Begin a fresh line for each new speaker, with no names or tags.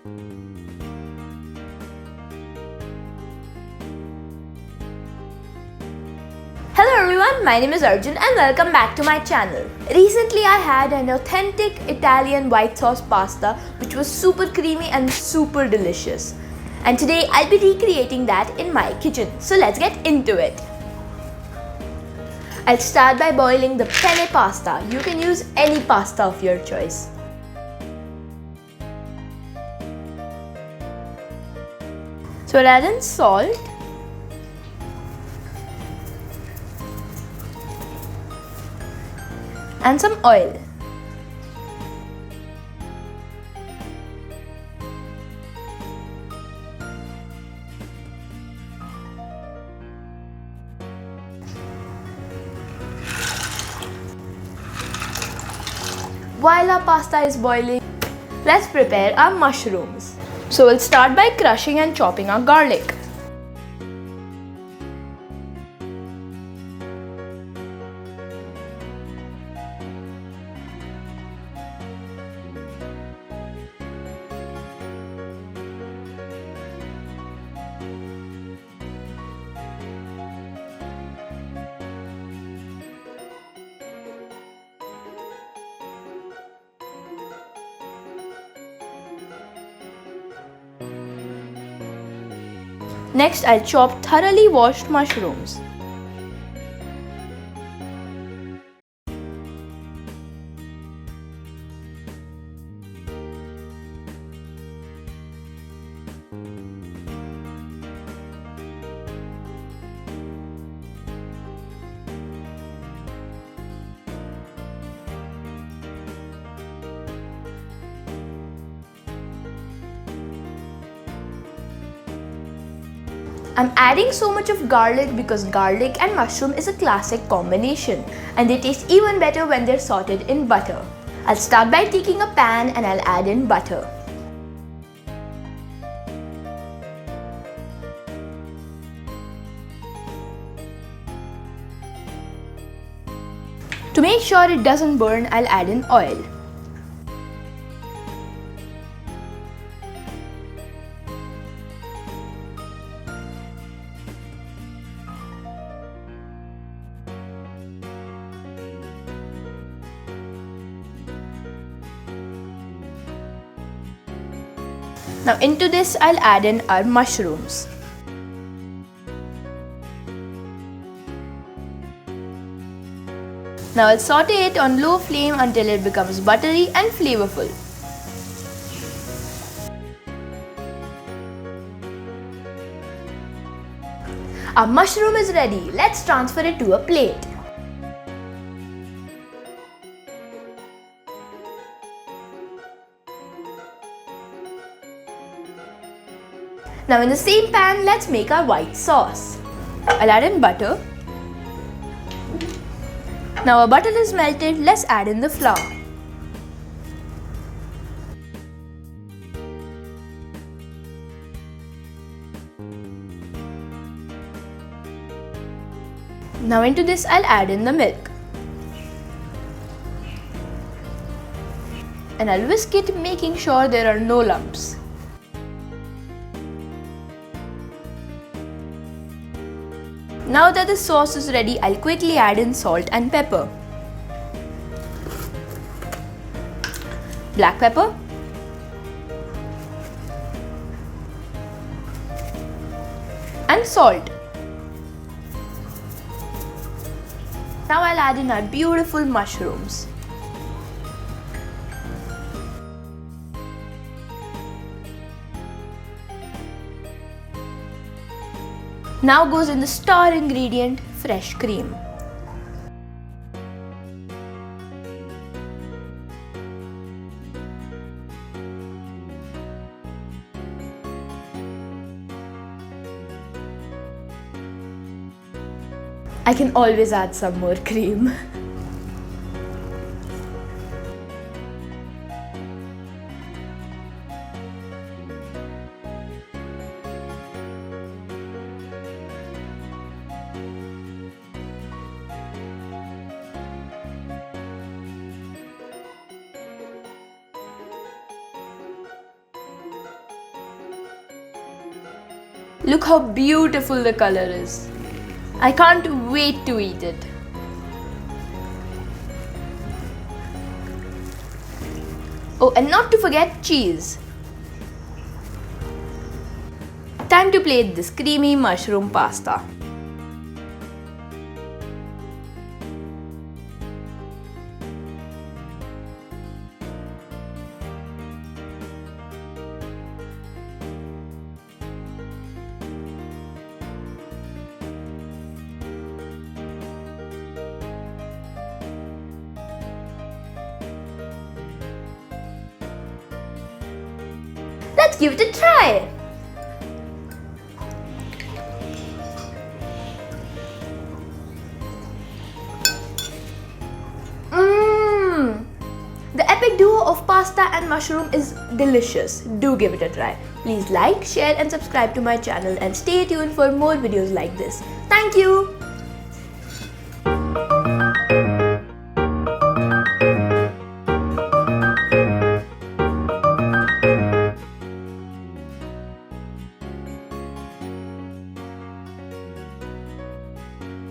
Hello everyone, my name is Arjun and welcome back to my channel. Recently I had an authentic Italian white sauce pasta which was super creamy and super delicious. And today I'll be recreating that in my kitchen. So let's get into it. I'll start by boiling the penne pasta. You can use any pasta of your choice. So I'll add in salt, and some oil. While our pasta is boiling, let's prepare our mushrooms. So we'll start by crushing and chopping our garlic. Next, I'll chop thoroughly washed mushrooms. I'm adding so much of garlic because garlic and mushroom is a classic combination and they taste even better when they're sauteed in butter. I'll start by taking a pan and I'll add in butter. To make sure it doesn't burn, I'll add in oil. Now into this I'll add in our mushrooms. Now I'll saute it on low flame until it becomes buttery and flavorful. Our mushroom is ready. Let's transfer it to a plate. Now in the same pan, let's make our white sauce. I'll add in butter. Now our butter is melted, let's add in the flour. Now into this I'll add in the milk. And I'll whisk it, making sure there are no lumps. Now that the sauce is ready, I'll quickly add in salt and pepper, black pepper, and salt. Now I'll add in our beautiful mushrooms. Now goes in the star ingredient, fresh cream. I can always add some more cream. Look how beautiful the color is. I can't wait to eat it. Oh, and not to forget cheese. Time to plate this creamy mushroom pasta. Let's give it a try. The epic duo of pasta and mushroom is delicious. Do give it a try. Please like, share and subscribe to my channel and stay tuned for more videos like this. Thank you.